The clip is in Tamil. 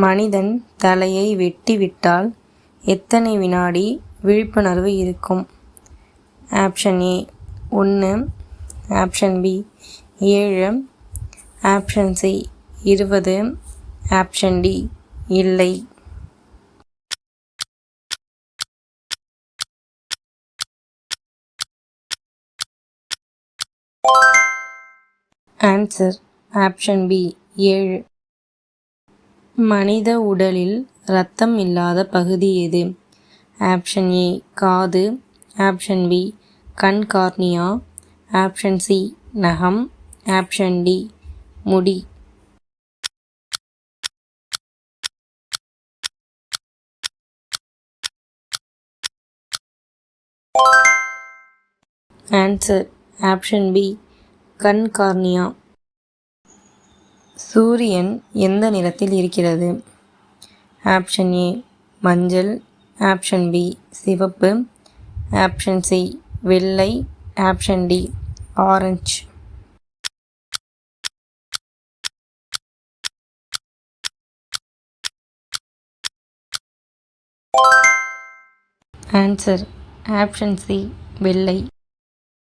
மனிதன் தலையை வெட்டிவிட்டால் எத்தனை வினாடி விழிப்புணர்வு இருக்கும்? Option A 1, option B 7, option C 20, option D இல்லை. Answer option B 7. மனித உடலில் இரத்தம் இல்லாத பகுதி எது? ஆப்ஷன் ஏ காது, ஆப்ஷன் பி கண் கார்னியா, ஆப்ஷன் சி நகம், ஆப்ஷன் டி முடி. ஆன்சர் ஆப்ஷன் பி கண் கார்னியா. சூரியன் எந்த நிறத்தில் இருக்கிறது? ஆப்ஷன் ஏ மஞ்சள், ஆப்ஷன் பி சிவப்பு, ஆப்ஷன் சி வெள்ளை, option D orange. Answer option C வெள்ளை.